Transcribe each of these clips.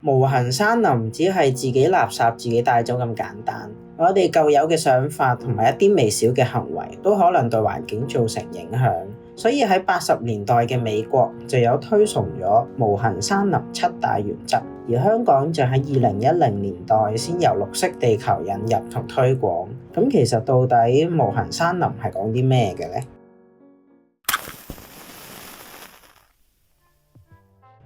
無痕山林只係自己垃圾自己帶走咁簡單，我哋舊有嘅想法同埋一啲微小嘅行為都可能對環境造成影響。所以喺80年代嘅美國就有推崇咗無痕山林7大原則，而香港就喺2010年代先由綠色地球引入同推廣。咁其實到底無痕山林係講啲咩嘅呢？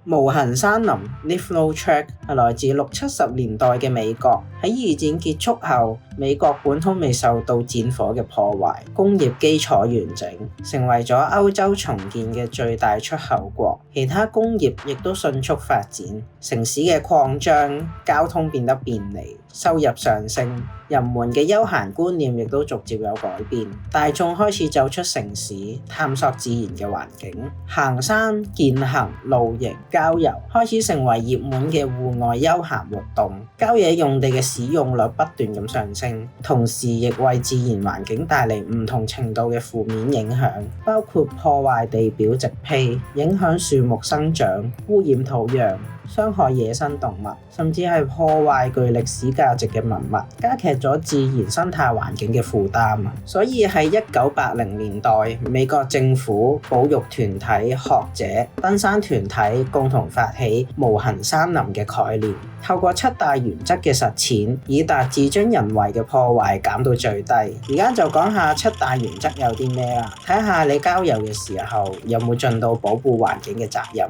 無痕山林 Leaf No Track 係來自60-70年代嘅美國。喺二戰結束後，美國本土未受到戰火嘅破壞，工業基礎完整，成為咗歐洲重建嘅最大出口國。其他工業亦都迅速發展，城市嘅擴張，交通變得便利，收入上升，人們嘅休閒觀念亦都逐漸有改變。大眾開始走出城市，探索自然嘅環境，行山、健行、露營、郊遊開始成為熱門嘅戶外休閒活動。郊野用地嘅使用率不斷咁上升，同時亦為自然環境帶嚟唔同程度嘅負面影響，包括破壞地表植被、影響樹木生長、污染土壤、傷害野生動物，甚至係破壞具歷史價值嘅文物，加劇咗自然生態環境嘅負擔。所以喺1980年代，美國政府、保育團體、學者、登山團體共同發起無痕山林嘅概念，透過7大原則嘅實踐，以達至將人為嘅破壞減到最低。而家就講下7大原則有啲咩啦，睇下你郊遊嘅時候有冇盡到保護環境嘅責任。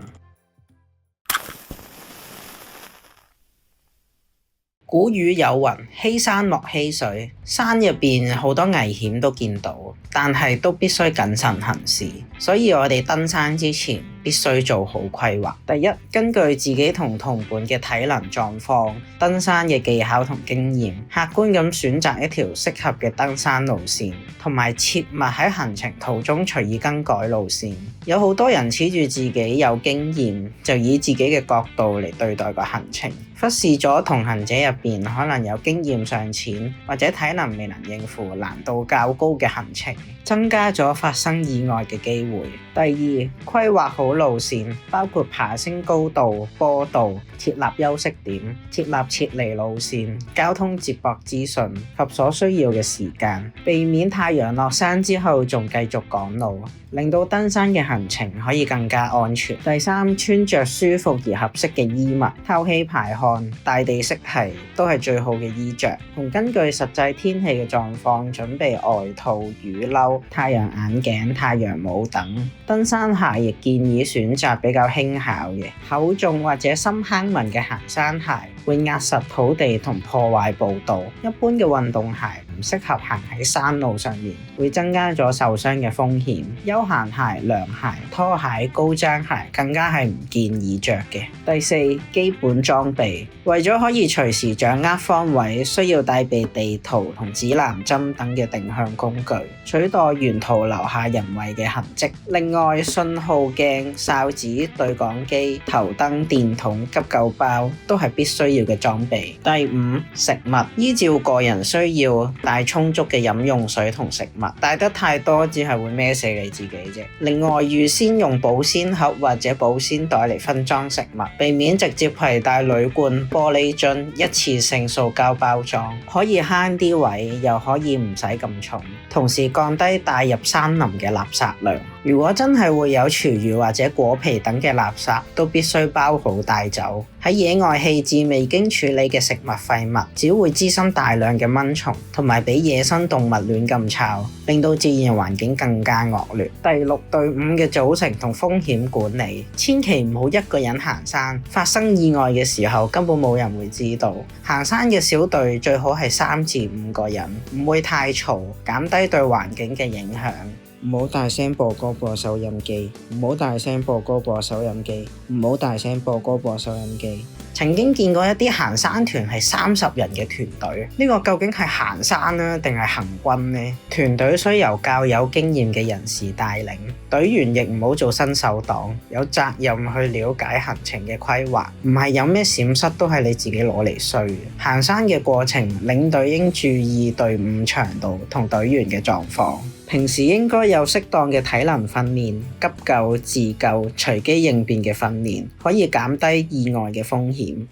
古語有云：欺山莫欺水。山入邊好多危險都見到，但係都必須謹慎行事。所以我哋登山之前必須做好規劃。第一，根據自己同同伴嘅體能狀況、登山嘅技巧同經驗，客觀咁選擇一條適合嘅登山路線，同埋切勿喺行程途中隨意更改路線。有好多人恃住自己有經驗，就以自己嘅角度嚟對待個行程，忽視咗同行者入邊可能有經驗尚淺或者體能未能應付難度較高嘅行程，增加咗發生意外嘅機會。第二，規劃好路線，包括爬升高度、坡度、設立休息點、設立撤離路線、交通接駁資訊及所需要嘅時間，避免太陽落山之後仲繼續趕路，令到登山嘅行程可以更加安全。第三，穿着舒服而合適嘅衣物，透氣排汗、大地適係都係最好嘅衣着，同根據實際天氣嘅狀況準備外套、雨褸、太陽眼鏡、太陽帽等。登山鞋亦建議選擇比較輕巧嘅、厚重或者深坑紋嘅行山鞋，會壓實土地同破壞步道。一般嘅運動鞋唔適合行喺山路上面，會增加咗受傷嘅風險。休閒鞋、涼鞋、拖鞋、高踭鞋更加係唔建議着嘅。第四，基本裝備，為咗可以隨時掌握方位，需要帶備地圖同指南針等嘅定向工具，取代沿途留下人為嘅痕跡。另外，信號鏡、哨子、對講機、頭燈、電筒、急救包都係必須要嘅裝備。第五，食物，依照個人需要帶充足嘅飲用水同食物，帶得太多只係會孭死你自己啫。另外，預先用保鮮盒或者保鮮袋嚟分裝食物，避免直接攜帶鋁罐、玻璃樽、一次性塑膠包裝，可以慳啲位，又可以唔使咁重，同時降低帶入山林嘅垃圾量。如果真係會有廚餘或者果皮等嘅垃圾，都必須包好帶走。喺野外棄置未經處理嘅食物廢物，只會滋生大量嘅蚊蟲，同埋俾野生動物亂咁抄，令到自然環境更加惡劣。第六，隊伍嘅組成同風險管理，千祈唔好一個人行山，發生意外嘅時候根本冇人會知道。行山嘅小隊最好係3至5個人，唔會太嘈，減低對環境嘅影響。唔好大聲播歌播收音機，唔好大聲播歌播收音機，唔好大聲播歌播收音機。曾經見過一啲行山團係30人嘅團隊，呢個究竟係行山呢定係行軍呢？團隊需由較有經驗嘅人士帶領，隊員亦唔好做新手黨，有責任去了解行程嘅規劃，唔係有咩閃失都係你自己攞嚟衰。行山嘅過程，領隊應注意隊伍長度同隊員嘅狀況。平時應該有適當嘅體能訓練、急救、自救、隨機應變嘅訓練，可以減低意外嘅風險。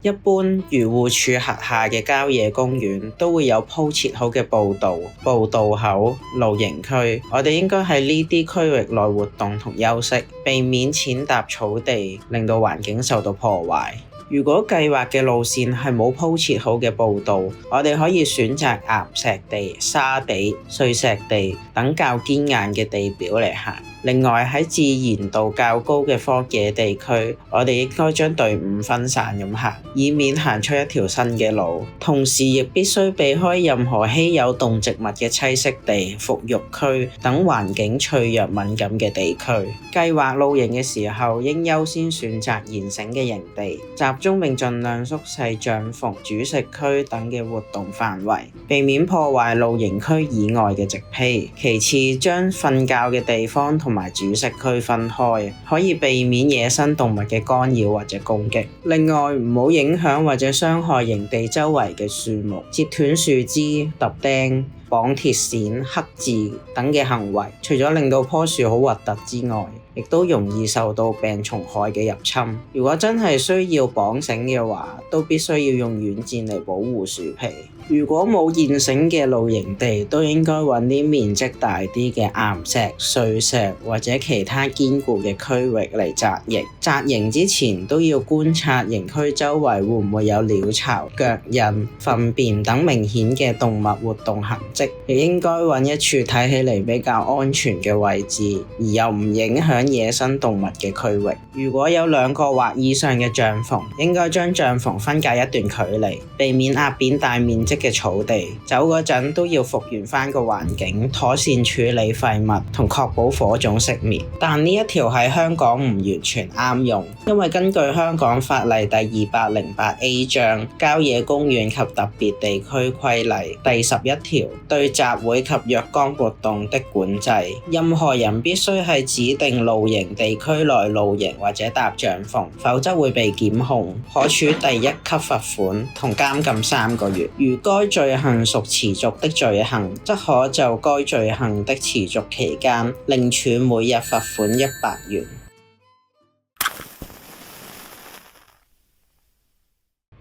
一般漁護署轄下嘅郊野公園都會有鋪設好嘅步道、步道口、露營區，我哋應該喺呢啲區域內活動同休息，避免踐踏草地，令到環境受到破壞。如果計劃嘅路線係冇鋪設好嘅步道，我哋可以選擇岩石地、沙地、碎石地等較堅硬嘅地表嚟行。另外喺自然度較高嘅荒野地區，我哋應該將隊伍分散咁行，以免行出一條新嘅路。同時亦必須避開任何稀有動植物嘅棲息地、復育區等環境脆弱敏感嘅地區。計劃露營嘅時候，應優先選擇現成嘅營地，集中並盡量縮細帳篷、煮食區等嘅活動範圍，避免破壞露營區以外嘅植被。其次，將瞓覺嘅地方同埋煮食區分開，可以避免野生動物嘅干擾或者攻擊。另外，唔好影響或者傷害營地周圍嘅樹木，截斷樹枝、揼釘、綁鐵線、刻字等嘅行為，除咗令到棵樹好核突之外，亦都容易受到病蟲害嘅入侵。如果真係需要綁繩嘅話，都必須要用軟墊嚟保護樹皮。如果冇現成嘅露營地，都應該揾啲面積大啲嘅岩石、碎石或者其他堅固嘅區域嚟紮營。紮營之前都要觀察營區周圍會唔會有鳥巢、腳印、糞便等明顯嘅動物活動痕跡，亦應該揾一處睇起嚟比較安全嘅位置，而又唔影響野生動物嘅區域。如果有2個或以上嘅帳篷，應該將帳篷分隔一段距離，避免壓扁大面積嘅草地。走嗰陣都要復原翻個環境，妥善處理廢物同確保火種熄滅。但呢一條喺香港唔完全啱用，因為根據香港法例第208A 章《郊野公園及特別地區規例》第11條對集會及若干活動的管制，任何人必須喺指定露營地區內露營或者搭帳篷，否則會被檢控，可處第1級罰款同監禁3個月。如該罪行屬持續的罪行，則可就該罪行的持續期間，另處每日罰款100元。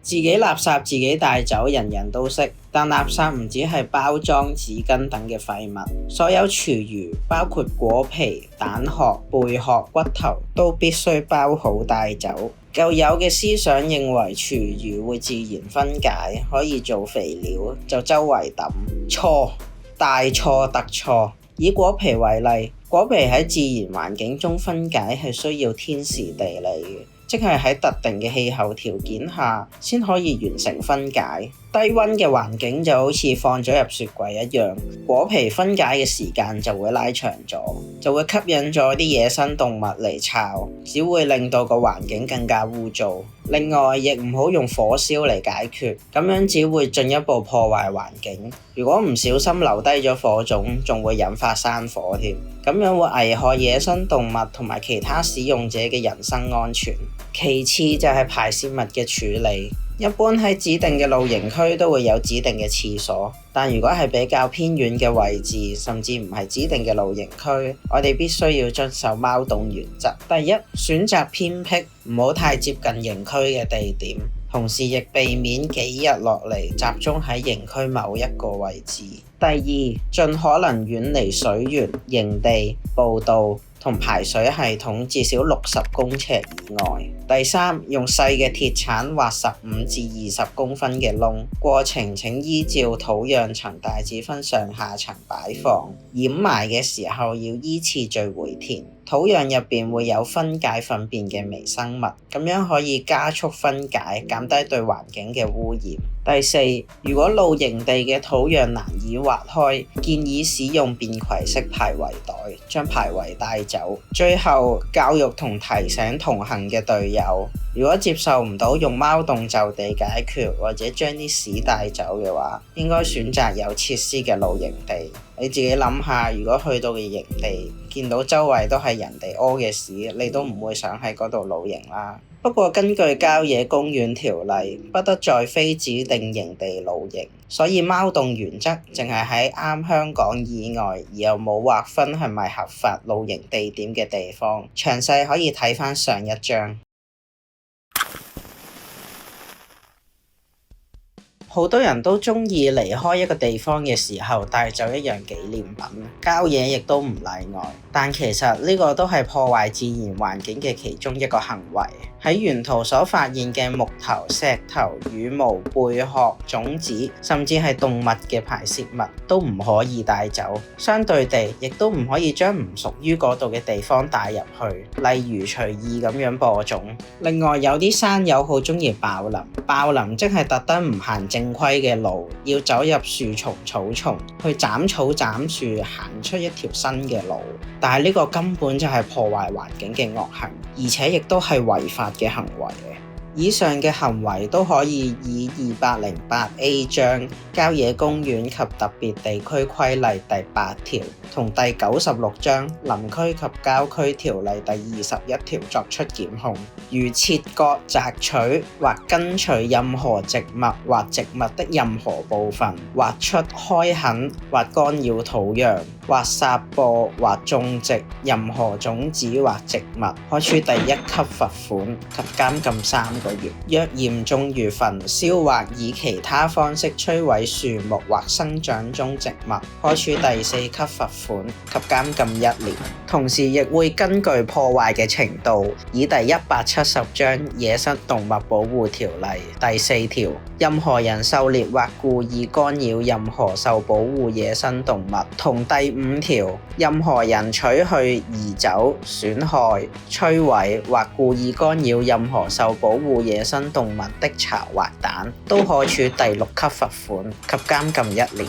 自己垃圾自己帶走，人人都識，但垃圾唔止係包裝、紙巾等嘅廢物，所有廚餘，包括果皮、蛋殼、貝殼、骨頭，都必須包好帶走。舊有嘅思想認為廚餘會自然分解，可以做肥料，就周圍抌。錯，大錯特錯。以果皮為例，果皮喺自然環境中分解係需要天時地利嘅，即係喺特定嘅氣候條件下先可以完成分解。低溫嘅環境就好似放咗入雪櫃一樣，果皮分解嘅時間就會拉長咗，就會吸引咗啲野生動物嚟巢，只會令到個環境更加污糟。另外，亦唔好用火燒嚟解決，咁樣只會進一步破壞環境。如果唔小心留低咗火種，仲會引發山火添，咁樣會危害野生動物同埋其他使用者嘅人身安全。其次就係排泄物嘅處理。一般喺指定嘅露營區都會有指定嘅廁所，但如果係比較偏遠嘅位置，甚至唔係指定嘅露營區，我哋必須要遵守貓洞原則。第一，選擇偏僻，唔好太接近營區嘅地點，同時亦避免幾日落嚟集中喺營區某一個位置。第二，盡可能遠離水源、營地、步道同排水系統至少60公尺以外。第三，用細嘅鐵鏟挖15至20公分嘅窿，過程請依照土壤層大致分上下層擺放，掩埋嘅時候要依次序回填。土壤入邊會有分解糞便嘅微生物，咁樣可以加速分解，減低對環境嘅污染。第四，如果露營地嘅土壤難以挖開，建議使用便攜式排圍袋，將排圍帶走。最後，教育同提醒同行嘅隊友，如果接受唔到用貓洞就地解決，或者將啲屎帶走嘅話，應該選擇有設施嘅露營地。你自己諗下，如果去到嘅營地，見到周圍都係人哋屙嘅屎，你都唔會想喺嗰度露營啦。不過根據郊野公園條例，不得在非指定營地露營，所以貓洞原則淨係喺啱香港以外，而又冇劃分係咪合法露營地點嘅地方。詳細可以睇返上一章。好多人都中意離開一個地方嘅時候帶走一樣紀念品，郊野亦都唔例外。但其實呢個都係破壞自然環境嘅其中一個行為。喺沿途所發現嘅木頭、石頭、羽毛、貝殼、種子，甚至係動物嘅排泄物都唔可以帶走。相對地，亦都唔可以將唔屬於嗰度嘅地方帶入去，例如隨意咁樣播種。另外有啲山友好中意爆林，爆林即係特登唔行正規嘅路，要走入樹叢草叢去斬草斬樹，行出一條新嘅路。但係呢個根本就係破壞環境嘅惡行，而且亦都係違法嘅行為。以上嘅行為都可以以208A 章郊野公園及特別地區規例第8條同第96章林區及郊區條例第21條作出檢控。如切割、摘取或根除任何植物或植物的任何部分，或出、開墾或干擾土壤，或撒播或種植任何種子或植物，可處第1級罰款及監禁3個月。若嚴重如焚燒或以其他方式摧毀樹木或生長中植物，可處第4級罰款及監禁1年。同時亦會根據破壞嘅程度，以第170章野生動物保護條例第4條，任何人狩獵或故意干擾任何受保護野生動物，同第5條，任何人取去、移走、損害、摧毀或故意干擾任何受保護野生動物的巢或蛋，都可處第6級罰款及監禁1年。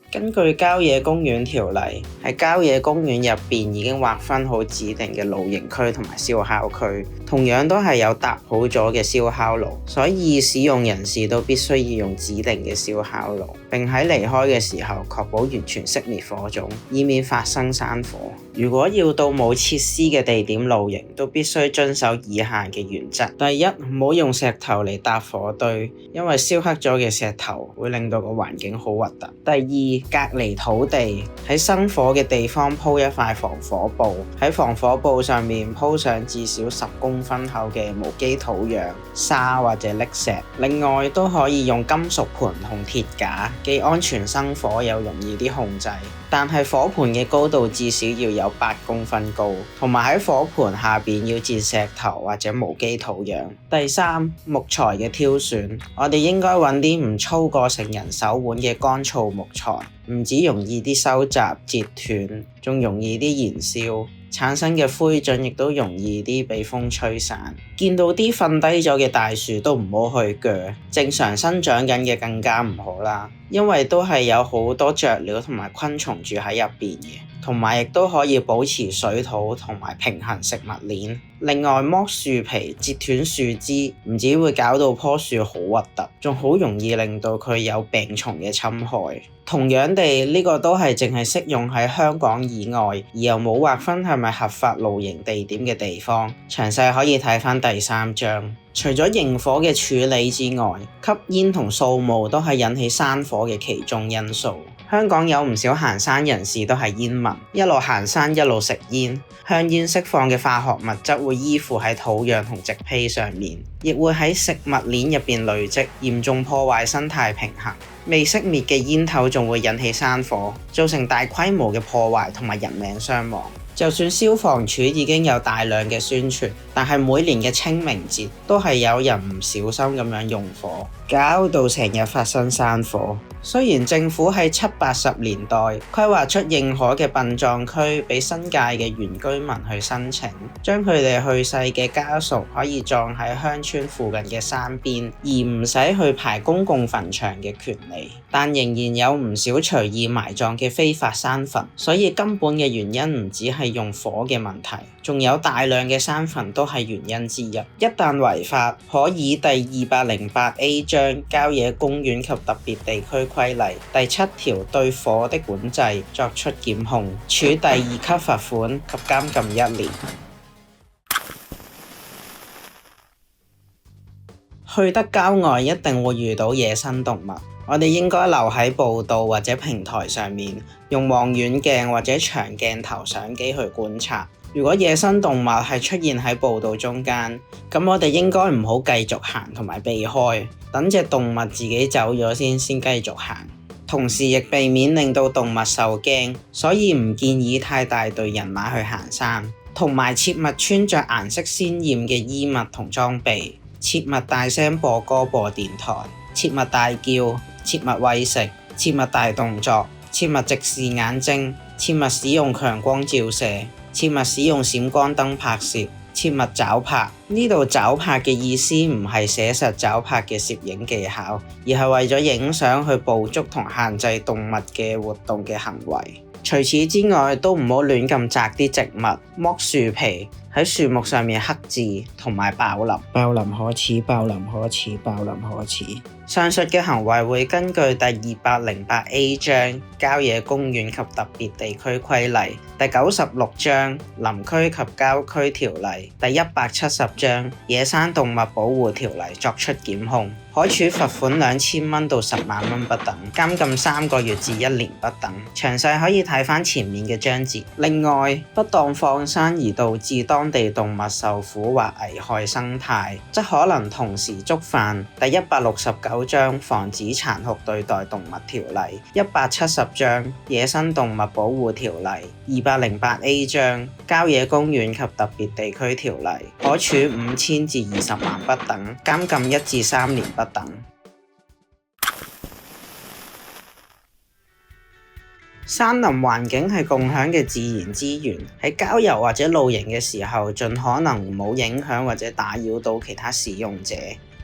根據郊野公園條例，喺郊野公園入邊已經劃分好指定嘅露營區同埋燒烤區，同樣都係有搭好咗嘅燒烤爐，所以使用人士都必須要用指定嘅燒烤爐，並喺離開嘅時候確保完全熄滅火種，以免發生山火。如果要到冇設施嘅地點露營，都必須遵守以下嘅原則：第一，唔好用石頭嚟搭火堆，因為燒黑咗嘅石頭會令到個環境好核突。第二，隔離土地，喺生火嘅地方鋪一塊防火布，喺防火布上面鋪上至少10公分厚嘅無機土壤、沙或者礫石。另外都可以用金屬盤同鐵架，既安全生火又容易啲控制。但係火盆嘅高度至少要有8公分高，同埋喺火盆下邊要墊石頭或者無機土壤。第三，木材嘅挑選，我哋應該揾啲唔粗過成人手腕嘅乾燥木材，唔止容易啲收集截斷，仲容易啲燃燒，產生嘅灰燼亦都容易啲被風吹散。見到啲瞓低咗嘅大樹都唔好去鋸，正常生長緊嘅更加唔好啦，因為都係有好多雀鳥同埋昆蟲住喺入邊嘅，同埋亦都可以保持水土同埋平衡食物鏈。另外，剝樹皮、截斷樹枝，唔止會搞到棵樹好核突，仲好容易令到佢有病蟲嘅侵害。同樣地，呢個都係淨係適用喺香港以外，而又冇劃分係咪合法露營地點嘅地方。詳細可以睇返第3章。除咗營火嘅處理之外，吸煙同掃墓都係引起山火嘅其中因素。香港有唔少行山人士都係煙民，一路行山一路食煙，香煙釋放嘅化學物質會依附喺土壤同植被上面，亦會喺食物鏈入邊累積，嚴重破壞生態平衡。未熄滅嘅煙頭仲會引起山火，造成大規模嘅破壞同埋人命傷亡。就算消防處已經有大量嘅宣傳，但係每年嘅清明節都係有人唔小心咁樣用火，搞到成日發生山火。雖然政府喺70、80年代規劃出認可嘅殯葬區俾新界嘅原居民去申請，將佢哋去世嘅家屬可以葬喺鄉村附近嘅山邊，而唔使去排公共墳場嘅權利，但仍然有唔少隨意埋葬嘅非法山墳，所以根本嘅原因唔只係用火嘅問題，仲有大量嘅山墳都係原因之一。一旦違法，可以第208A 章郊野公園及特別地區規例第7條對火的管制作出檢控，處第2級罰款及監禁1年。去得郊外一定會遇到野生動物，我哋應該留喺步道或者平台上面，用望遠鏡或者長鏡頭相機去觀察。如果野生動物係出現喺步道中間，咁我哋應該唔好繼續行同埋避開，等隻動物自己走咗先繼續行。同時亦避免令到動物受驚，所以唔建議太大隊人馬去行山。同埋切勿穿着顏色鮮豔嘅衣物同裝備，切勿大聲播歌播電台，切勿大叫，切勿餵食，切勿大動作，切勿直視眼睛，切勿使用強光照射，切勿使用閃光燈拍攝，切勿抓拍。呢度抓拍嘅意思唔係寫實抓拍嘅攝影技巧，而係為咗影相去捕捉同限制動物嘅活動嘅行為。除此之外，都唔好亂咁摘啲植物、剝樹皮，喺樹木上面刻字同埋爆林。爆林可恥，爆林可恥，爆林可恥。上述嘅行為會根據第208A 章郊野公園及特別地區規例、第96章林區及郊區條例、第170章野生動物保護條例作出檢控，可處罰款2000蚊到10萬蚊不等，監禁3個月至1年不等。詳細可以睇返前面嘅章節。另外，不當放生而導致當地動物受苦或危害生態，則可能同時觸犯第169章防止殘酷對待動物條例、170章野生動物保護條例、208A 章郊野公園及特別地區條例，可處5000至20萬不等，監禁1至3年不等。山林環境係共享嘅自然資源，喺郊遊或者露營嘅時候，盡可能唔好影響或者打擾到其他使用者。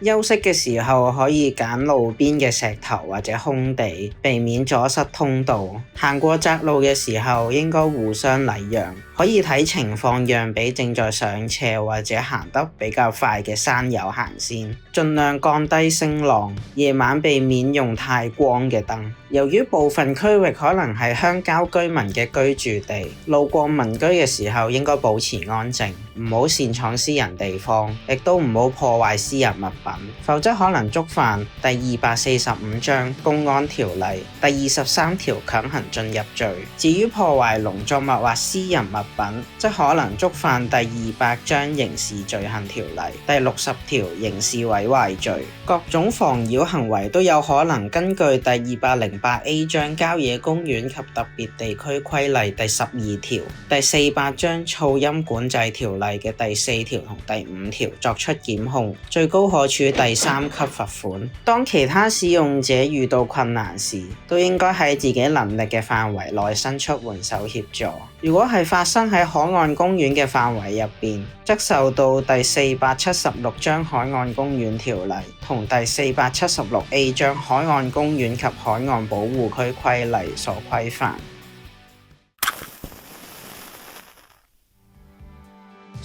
休息嘅時候可以揀路邊嘅石頭或者空地，避免阻塞通道。行過窄路嘅時候應該互相禮讓，可以睇情況讓俾正在上斜或者行得比較快嘅山友行先，盡量降低聲浪。夜晚避免用太光嘅燈。由於部分區域可能係鄉郊居民嘅居住地，路過民居嘅時候應該保持安靜，唔好擅闖私人地方，亦都唔好破壞私人物品，否則可能觸犯第245章公安條例、第23條強行進入罪。至於破壞農作物或私人物品，則可能觸犯第200章刑事罪行條例、第60條刑事毀壞罪。各種妨擾行為都有可能根據第208A 章郊野公園及特別地區規例第12條、第400章噪音管制條例嘅第4條同第5條作出檢控，最高可處第3級罰款。當其他使用者遇到困難時，都應該喺自己能力嘅範圍內伸出援手協助。如果係發生喺海岸公園嘅範圍入邊，則受到第476章海岸公園條例同第476A 章海岸公園及海岸保護區規例所規範。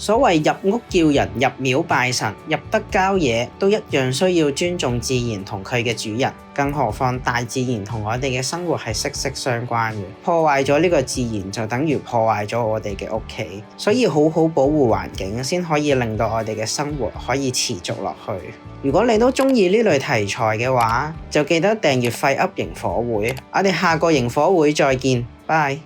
所謂入屋叫人，入廟拜神，入得郊野都一樣需要尊重自然同佢嘅主人，更何況大自然同我哋嘅生活係息息相關嘅。破壞咗呢個自然就等於破壞咗我哋嘅屋企，所以好好保護環境先可以令到我哋嘅生活可以持續落去。如果你都中意呢類題材嘅話，就記得訂閱廢噏營火會，我哋下個營火會再見，拜。